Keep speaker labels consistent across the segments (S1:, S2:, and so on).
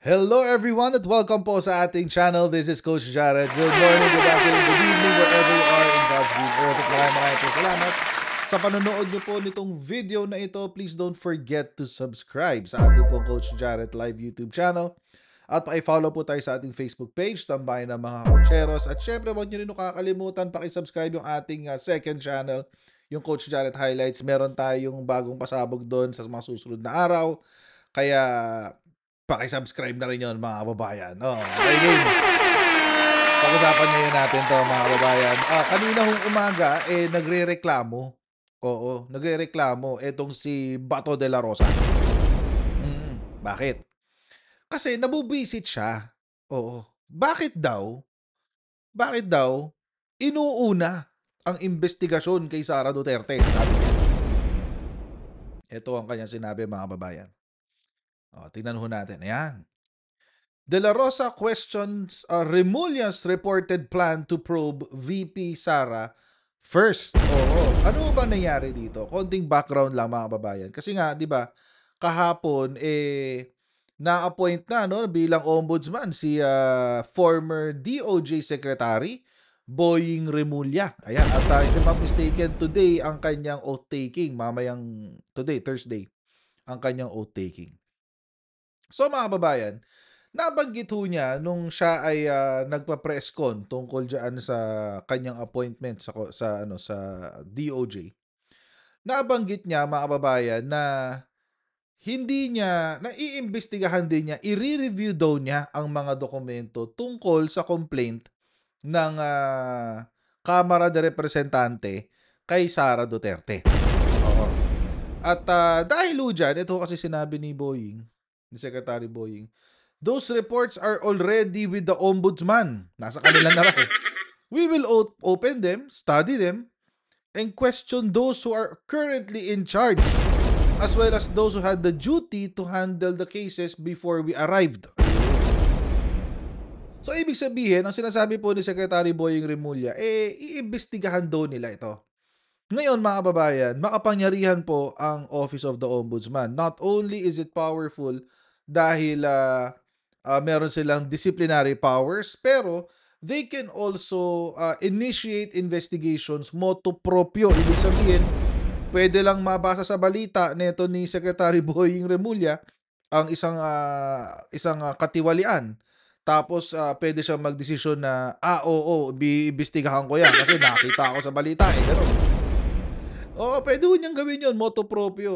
S1: Hello everyone at welcome po sa ating channel. This is Coach Jared. Good morning, good afternoon, good evening, wherever you are in God's green earth. At maraming po salamat sa panonood nyo po nitong video na ito. Please don't forget to subscribe sa ating pong Coach Jared live YouTube channel. At pa-follow po tayo sa ating Facebook page, Tambayan ng mga Coacheros. At syempre, huwag nyo rin kakalimutan, pakisubscribe yung ating second channel, yung Coach Jared Highlights. Meron tayong bagong pasabog doon sa mga susunod na araw. Kaya paki-subscribe na rin yun, mga kababayan. Okay, game. Pag-usapan ngayon natin to, mga kababayan. Kanina hong umaga, nagre-reklamo. Oo, nagre-reklamo etong si Bato de la Rosa. Bakit? Kasi nabubisit siya. Oo. Bakit daw? Bakit daw inuuna ang investigasyon kay Sara Duterte? Sabi niya. Ito ang kanyang sinabi, mga kababayan. Tingnan ho natin. Ayan. De la Rosa questions Remulla's reported plan to probe VP Sara first. Ano ba nangyari dito? Konting background lang, mga kababayan. Kasi nga, 'di ba, kahapon na-appoint na bilang ombudsman si former DOJ Secretary Boying Remulla. Ayan, at if I'm not mistaken, today ang kanyang oath taking. Mamayang today, Thursday, ang kanyang oath taking. So, mga kababayan, nabanggit ho niya nung siya ay nagpa-press con tungkol diyan sa kanyang appointment sa DOJ. Nabanggit niya, mga kababayan, na hindi niya naiimbestigahan din niya, i-review daw niya ang mga dokumento tungkol sa complaint ng Kamara de Representante kay Sara Duterte. Oo. At dahil ho dyan, ito kasi sinabi ni Secretary Boying, those reports are already with the ombudsman. Nasa kanila na raw. We will open them, study them, and question those who are currently in charge, as well as those who had the duty to handle the cases before we arrived. So, ibig sabihin, ang sinasabi po ni Secretary Boying Remulla, iimbestigahan daw nila ito. Ngayon, mga kababayan, makapangyarihan po ang Office of the Ombudsman. Not only is it powerful dahil meron silang disciplinary powers, pero they can also initiate investigations motu proprio. Ibig sabihin, pwede lang mabasa sa balita nito ni Secretary Boying Remulla ang isang katiwalian. Tapos pwede siyang magdesisyon na oo, iimbestigahan ko yan kasi nakita ako sa balita, gano'n. Pwede ho niyang gawin yun, motu proprio,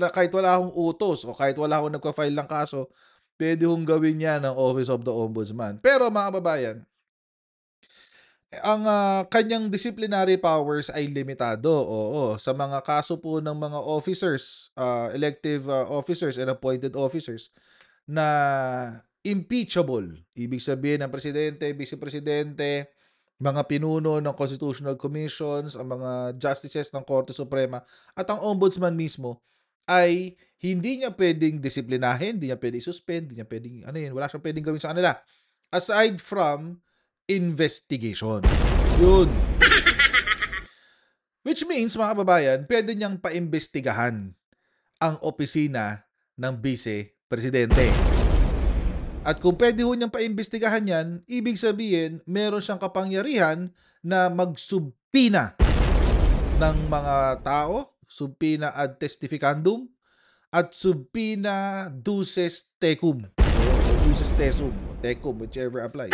S1: kahit wala akong utos o kahit wala akong nagfa-file ng kaso, pwede hong gawin yan ng Office of the Ombudsman. Pero, mga kababayan, ang kanyang disciplinary powers ay limitado. Sa mga kaso po ng mga officers, elective officers and appointed officers na impeachable. Ibig sabihin ng presidente, vice-presidente, mga pinuno ng constitutional commissions, ang mga justices ng Korte Suprema, at ang ombudsman mismo ay hindi niya pwedeng disiplinahin, hindi niya pwedeng suspend, hindi niya pwedeng wala siyang pwedeng gawin sa kanila aside from investigation. Yun. Which means, mga kababayan, pwede niyang paimbestigahan ang opisina ng vice-presidente. At kung pwede ho niyang paimbestigahan yan, ibig sabihin, meron siyang kapangyarihan na magsubpina ng mga tao, subpina ad testificandum, at subpina duces tecum, o duces tesum, o tecum, whichever applies.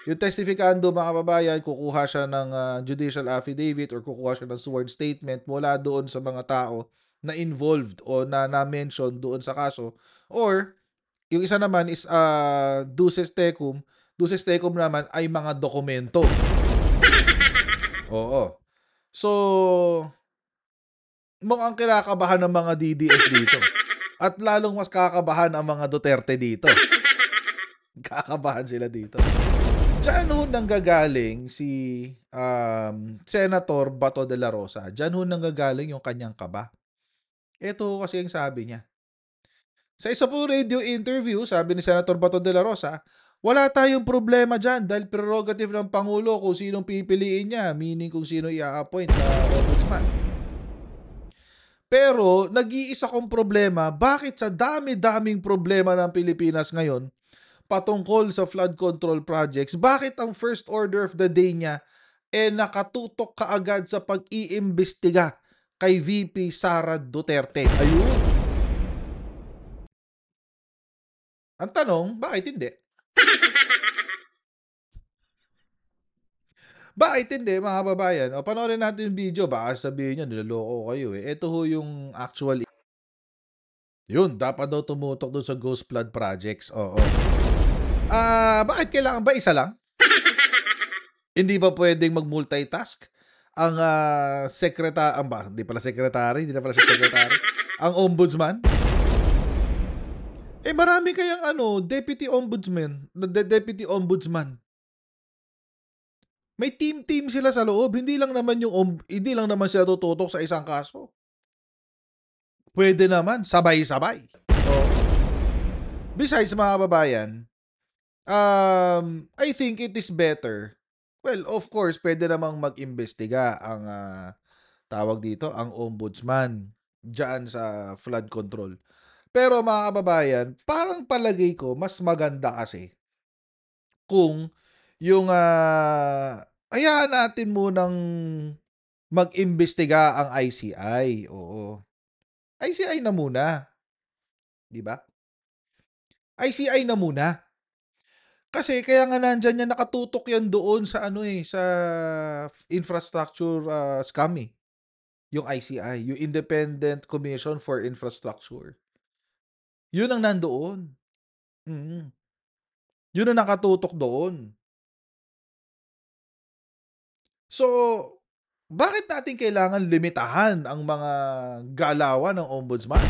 S1: Yung testificandum, mga kababayan, kukuha siya ng judicial affidavit or kukuha siya ng sworn statement mula doon sa mga tao na involved o na-mention doon sa kaso, or yung isa naman is duces tecum. Duces tecum naman ay mga dokumento. Oo. So, mukhang kinakabahan ng mga DDS dito. At lalong mas kakabahan ang mga Duterte dito. Kakabahan sila dito. Diyan ho nanggagaling si Senator Bato de la Rosa. Diyan ho nanggagaling yung kanyang kaba. Ito kasi ang sabi niya. Sa isa po radio interview, sabi ni Senator Bato de la Rosa, wala tayong problema dyan dahil prerogative ng Pangulo kung sinong pipiliin niya, meaning kung sino i-appoint na ombudsman. Pero nag-iisa kong problema, bakit sa dami-daming problema ng Pilipinas ngayon patungkol sa flood control projects, bakit ang first order of the day niya nakatutok kaagad sa pag-iimbestiga kay VP Sara Duterte? Ayun. Ang tanong, bakit hindi? Bakit hindi, mga kababayan? O panoorin natin yung video, baka sabihin niyo niloloko kayo eh. Ito ho yung actual. Yun, dapat daw tumutok doon sa ghost flood projects. Oo. Bakit kailangan ba isa lang? Hindi ba pwedeng mag-multitask? Ang hindi pala secretary, hindi na pala siya secretary. Ang ombudsman? Marami kayang deputy ombudsman, deputy ombudsman. May team sila sa loob, hindi lang naman sila tututok sa isang kaso. Pwede naman sabay-sabay. Oo. Besides, mga kababayan, I think it is better. Well, of course, pwede namang mag-imbestiga ang tawag dito, ang ombudsman diyan sa flood control. Pero mga kababayan, parang palagay ko mas maganda kasi kung yung hayaan natin munang mag-imbestiga ang ICI. Oo. ICI na muna, 'di ba? ICI na muna. Kasi kaya nga nandiyan yan, nakatutok yan doon sa sa infrastructure scam eh. Yung ICI, yung Independent Commission for Infrastructure. Yun ang nandoon. Mm. Yun ang nakatutok doon. So, bakit natin kailangan limitahan ang mga galawan ng ombudsman?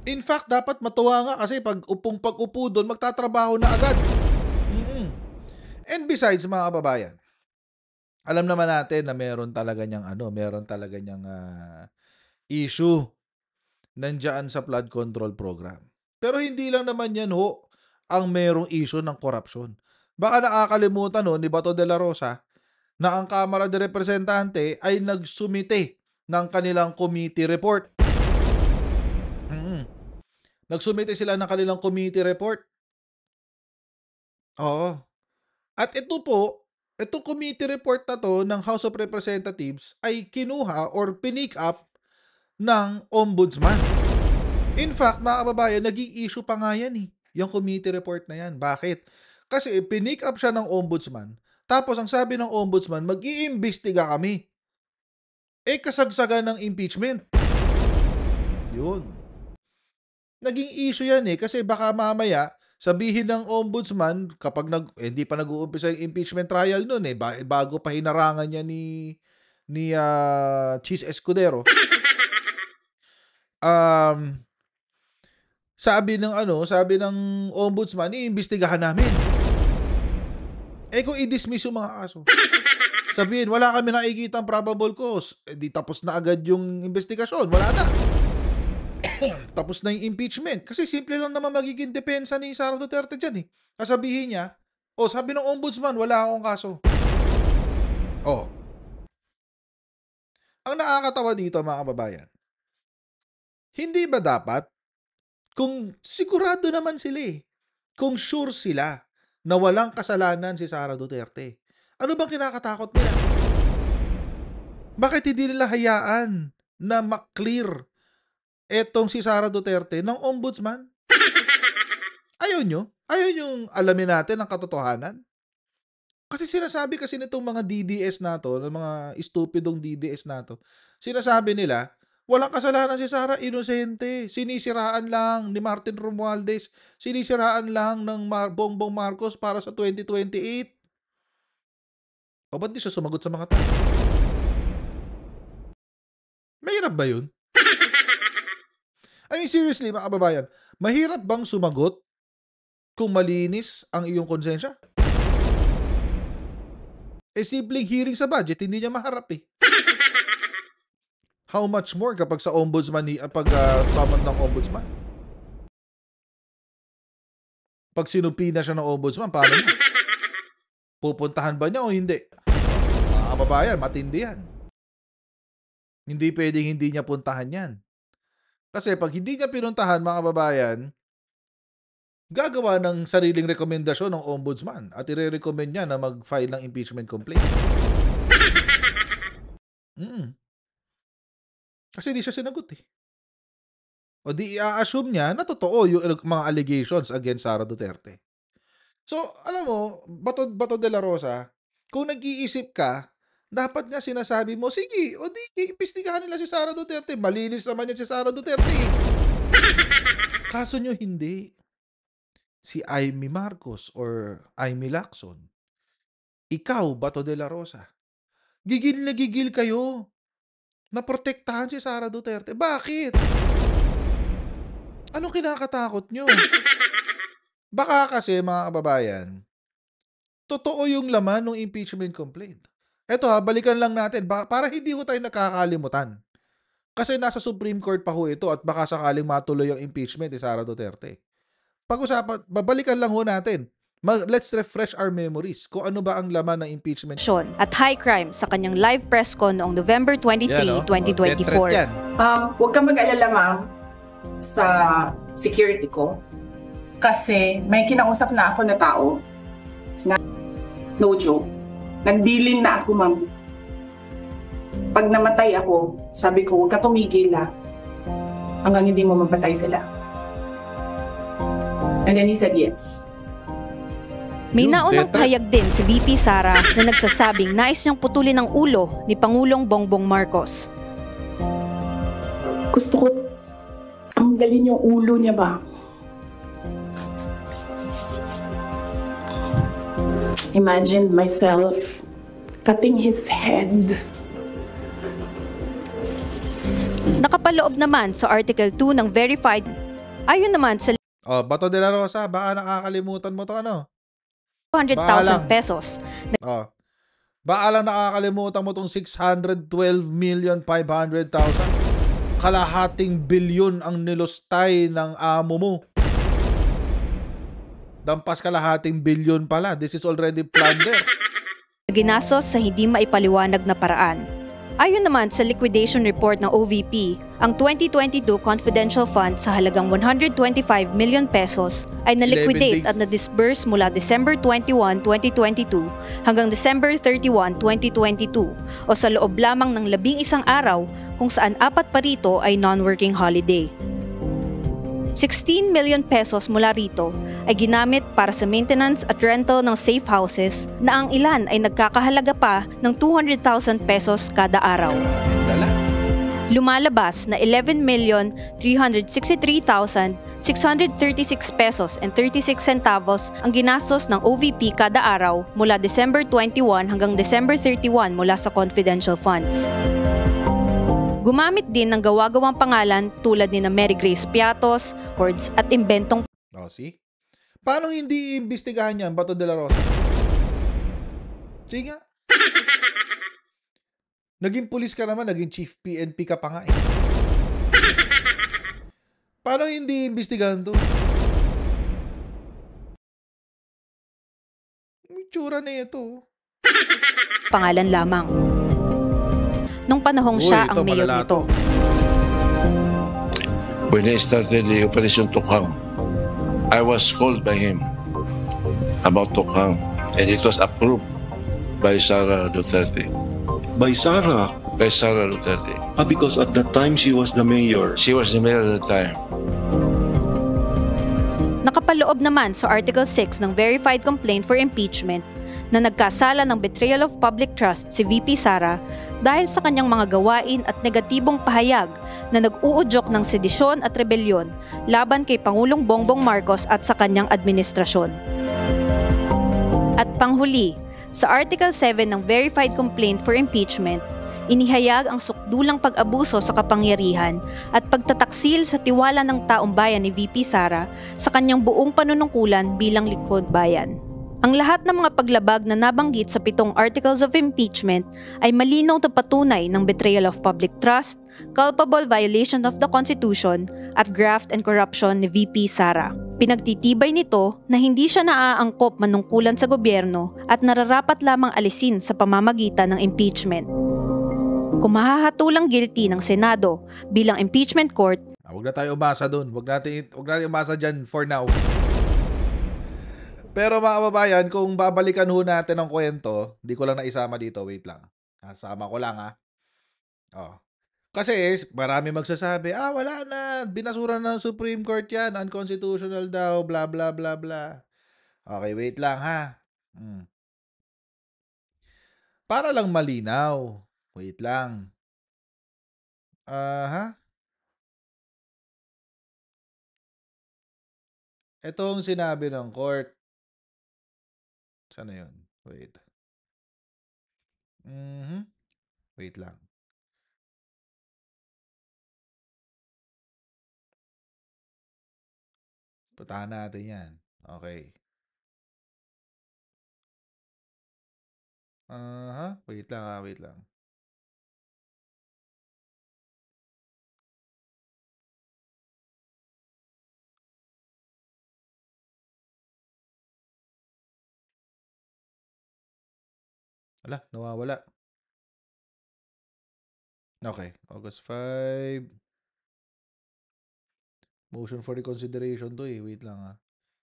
S1: In fact, dapat matuwa nga kasi pag-upo doon, magtatrabaho na agad. Mm. And besides, mga kababayan, alam naman natin na meron talaga niyang issue nandiyan sa flood control program. Pero hindi lang naman yan ho ang merong issue ng korupsyon. Baka nakakalimutan ni Bato de la Rosa na ang Kamara de Representante ay nagsumite ng kanilang committee report. Nagsumite sila ng kanilang committee report. Oo. At itong committee report na to ng House of Representatives ay kinuha or pinick up ng ombudsman. In fact, mga kababayan, naging issue pa nga yan yung committee report na yan. Bakit? Kasi pinick up siya ng ombudsman, tapos ang sabi ng ombudsman, mag-iimbestiga kami. Kasagsagan ng impeachment. Yun. Naging issue yan kasi baka mamaya sabihin ng ombudsman kapag hindi pa nag-uumpisa yung impeachment trial noon bago pa hinarangan niya ni Chis Escudero. Sabi ng ombudsman, iimbestigahan namin. Kung i-dismiss yung mga kaso, sabihin, wala kami nakikitang probable cause, di tapos na agad yung investigasyon, wala na. Tapos na yung impeachment. Kasi simple lang naman magiging depensa ni Sara Duterte dyan Sasabihin niya, sabi ng ombudsman, wala akong kaso. Ang nakakatawa dito, mga kababayan, hindi ba dapat, kung sigurado naman sila kung sure sila na walang kasalanan si Sara Duterte, ano bang kinakatakot nila? Bakit hindi nila hayaan na ma-clear etong si Sara Duterte ng ombudsman? Ayaw nyo? Ayaw nyong alamin natin ang katotohanan? Kasi sinasabi kasi nitong mga DDS na to, ng mga estupidong DDS na to, sinasabi nila, walang kasalanan si Sara, inosente. Sinisiraan lang ni Martin Romualdez, sinisiraan lang ng Bongbong Marcos para sa 2028. Ba't di siya sumagot sa mga tanong? Mahirap ba yun? I mean, seriously, mga kababayan, mahirap bang sumagot kung malinis ang iyong konsensya? Simpleng hearing sa budget, hindi niya maharap How much more kapag sa ombudsman, summon ng ombudsman? Pag sinupina siya ng ombudsman, paano niya? Pupuntahan ba niya o hindi? Mga kababayan, matindi yan. Hindi pwedeng hindi niya puntahan yan. Kasi pag hindi niya pinuntahan, mga kababayan, gagawa ng sariling rekomendasyon ng ombudsman at ire-recommend niya na mag-file ng impeachment complaint. Mm. Kasi di siya sinagot eh. O di i-assume niya na totoo yung mga allegations against Sara Duterte. So, alam mo, Bato de la Rosa, kung nag-iisip ka, dapat nga sinasabi mo, sige, o di, iimbestigahan nila si Sara Duterte. Malinis naman yan si Sara Duterte. Kaso nyo hindi. Si Amy Marcos or Amy Lacson, ikaw, Bato de la Rosa, gigil na gigil kayo na protektahan si Sara Duterte. Bakit? Anong kinakatakot nyo? Baka kasi, mga kababayan, totoo yung laman ng impeachment complaint. Eto balikan lang natin para hindi ho tayo nakakalimutan. Kasi nasa Supreme Court pa ho ito at baka sakaling matuloy ang impeachment ni Sara Duterte. Babalikan lang ho natin. Let's refresh our memories kung ano ba ang laman ng impeachment.
S2: At high crime sa kanyang live press con noong November 23, 2024.
S3: Huwag kang mag-alala, ma'am, sa security ko. Kasi may kinausap na ako na tao. No joke. Nagbilin na ako, ma'am. Pag namatay ako, sabi ko, huwag ka tumigil hanggang hindi mo mapatay sila. And then he said yes.
S2: May naunang pahayag din si VP Sara na nagsasabing nais niyang putulin ang ulo ni Pangulong Bongbong Marcos.
S3: Gusto ko tanggalin yung ulo niya ba? Imagine myself cutting his head.
S2: Nakapaloob naman sa Article 2 ng Verified. Ayon naman sa
S1: Bato de la Rosa, baka nakakalimutan mo to
S2: 200,000 pesos.
S1: Baka lang nakakalimutan mo tong 612,500,000. Kalahating bilyon ang nilustay ng amo mo. Dampas kalahating bilyon pala. This is already plunder.
S2: Ginastos sa hindi maipaliwanag na paraan. Ayon naman sa liquidation report ng OVP, ang 2022 confidential fund sa halagang 125 million pesos ay na-liquidate at na-disburse mula December 21, 2022 hanggang December 31, 2022 o sa loob lamang ng 11 araw kung saan 4 pa rito ay non-working holiday. 16 million pesos mula rito ay ginamit para sa maintenance at rental ng safe houses na ang ilan ay nagkakahalaga pa ng 200,000 pesos kada araw. Lumalabas na 11,363,636 pesos and 36 centavos ang ginastos ng OVP kada araw mula December 21 hanggang December 31 mula sa confidential funds. Gumamit din ng gawa-gawang pangalan tulad ni na Mary Grace Piatos, Cords at imbentong
S1: see? Paano hindi iimbestigahan yan, Bato de la Rosa? Sige nga. Naging pulis ka naman, naging chief PNP ka pa nga eh. Paano hindi iimbestigahan to? May tsura na ito.
S2: Pangalan lamang. Nung panahong siya ang mayor nito.
S4: When he started the Operation Tukhang, I was called by him about Tukhang, and it was approved by Sara Duterte.
S5: By Sara?
S4: By Sara Duterte.
S5: Because at that time she was the mayor.
S4: She was the mayor at the time.
S2: Nakapaloob naman sa Article 6 ng Verified Complaint for Impeachment na nagkasala ng betrayal of public trust si VP Sara dahil sa kanyang mga gawain at negatibong pahayag na nag-uudyok ng sedisyon at rebelyon laban kay Pangulong Bongbong Marcos at sa kanyang administrasyon. At panghuli, sa Article 7 ng Verified Complaint for Impeachment, inihayag ang sukdulang pag-abuso sa kapangyarihan at pagtataksil sa tiwala ng taong bayan ni VP Sara sa kanyang buong panunungkulan bilang lingkod bayan. Ang lahat ng mga paglabag na nabanggit sa 7 articles of impeachment ay malinaw na patunay ng betrayal of public trust, culpable violation of the Constitution, at graft and corruption ni VP Sara. Pinagtitibay nito na hindi siya naaangkop manungkulan sa gobyerno at nararapat lamang alisin sa pamamagitan ng impeachment. Kung mahahatulang guilty ng Senado bilang impeachment court,
S1: Huwag na tayo umasa doon. Huwag natin umasa dyan for now. Pero mga kababayan, kung babalikan ho natin ang kwento, di ko lang naisama dito. Wait lang. Sama ko lang ha. Oh. Kasi marami magsasabi, wala na. Binasura ng Supreme Court yan. Unconstitutional daw. Blah, blah, blah, blah. Okay, wait lang ha. Para lang malinaw. Wait lang. Itong sinabi ng court. Sana yun? Wait. Wait lang. Putahan natin yan. Okay. Wait lang wait lang. Ala, nawawala. Okay. August 5. Motion for reconsideration to eh. Wait lang ha.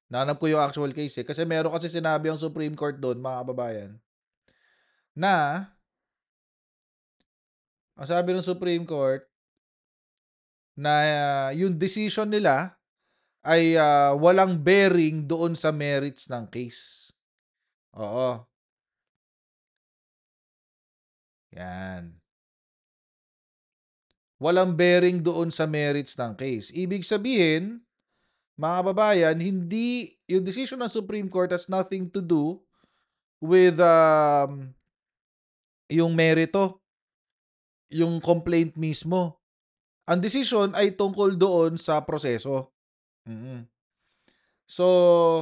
S1: Nahanap ko yung actual case eh. Kasi meron kasi sinabi ang Supreme Court doon, mga kababayan, na ang sabi ng Supreme Court na yung decision nila ay walang bearing doon sa merits ng case. Oo. Yan. Walang bearing doon sa merits ng case. Ibig sabihin, mga kababayan, hindi, yung decision ng Supreme Court has nothing to do with yung merito, yung complaint mismo. Ang decision ay tungkol doon sa proseso. So,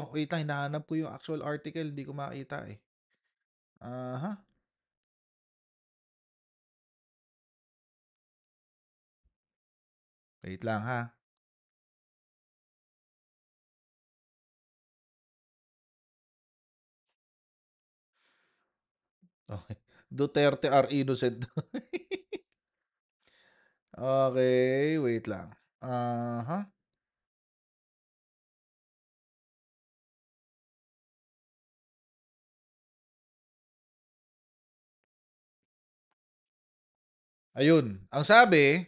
S1: wait lang, hinahanap ko yung actual article, hindi ko makita eh. Wait lang ha. Okay. Duterte are innocent. Okay, wait lang. Ayun. Ang sabi,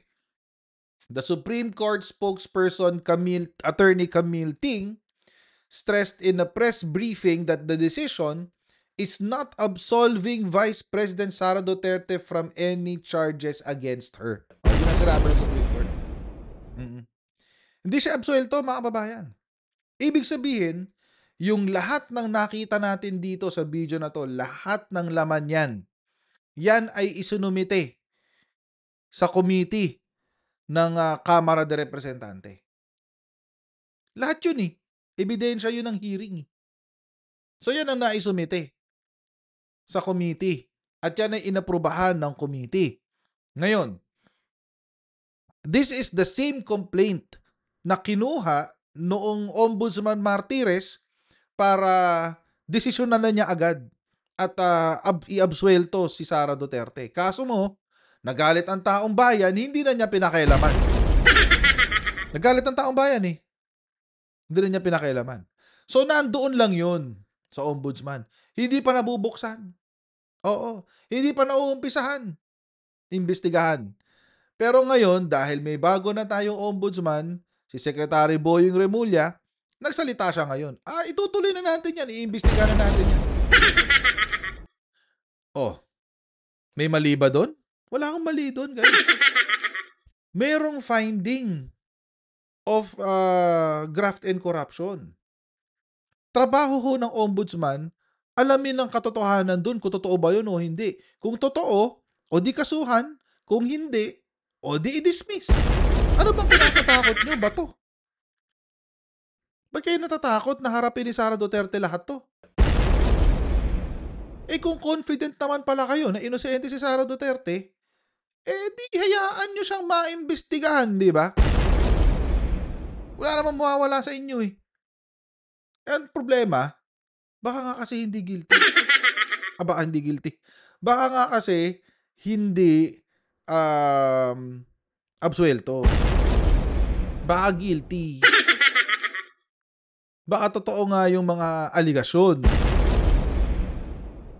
S1: the Supreme Court spokesperson Attorney Camille Ting stressed in a press briefing that the decision is not absolving Vice President Sara Duterte from any charges against her. Yun ang sinabi ng Supreme Court. Hindi siya absuelto, mga kababayan. Ibig sabihin, yung lahat ng nakita natin dito sa video na to, lahat ng laman yan ay isinumite sa committee ng Kamara de Representante. Lahat yun eh. Ebidensya yun ng hearing. So yan ang naisumite sa committee. At yan ay inaprubahan ng committee. Ngayon, this is the same complaint na kinuha noong Ombudsman Martires para desisyonan na niya agad at i-absuelto si Sara Duterte. Kaso mo, nagalit ang taong bayan, hindi na niya pinakailaman. Nagalit ang taong bayan eh. Hindi na niya pinakailaman. So, nandoon lang yun sa ombudsman. Hindi pa nabubuksan. Oo. Hindi pa nauumpisahan. Imbestigahan. Pero ngayon, dahil may bago na tayong ombudsman, si Secretary Boying Remulla, nagsalita siya ngayon. Itutuloy na natin yan. Iimbestigahan na natin yan. May mali ba doon? Wala kang mali doon, guys. Merong finding of graft and corruption. Trabaho ho ng ombudsman, alamin ang katotohanan doon kung totoo ba yun o hindi. Kung totoo, o di kasuhan. Kung hindi, o di i-dismiss. Ano bang pinakatakot nyo ba to? Ba't kayo natatakot na harapin ni Sara Duterte lahat to? Kung confident naman pala kayo na inosente si Sara Duterte, di hayaan nyo siyang maimbestigahan, di ba? Wala namang mawawala sa inyo eh. Ang problema, baka nga kasi hindi guilty. Baka hindi guilty. Baka nga kasi hindi absuelto. Baka guilty. Baka totoo nga yung mga aligasyon.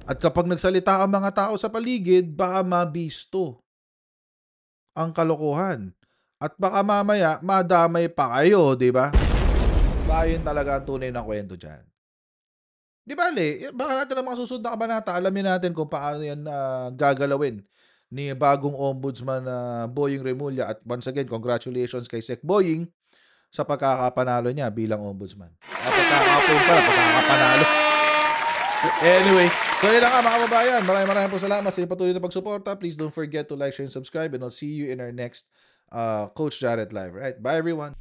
S1: At kapag nagsalita ang mga tao sa paligid, baka mabisto ang kalokohan. At baka mamaya, madamay pa kayo, di ba? Baka yun talaga ang tunay na kwento dyan. Di bale, baka natin ang mga susunod na kabanata, alamin natin kung paano yan gagalawin ni bagong ombudsman na Boying Remulla. At once again, congratulations kay Sec Boying sa pagkakapanalo niya bilang ombudsman. Pagkakapanalo. Anyway, so yun na nga mga kababayan. Maraming po salamat sa inyong patuloy na pagsuporta. Please don't forget to like, share, and subscribe. And I'll see you in our next Coach Jared Live. Right? Bye everyone.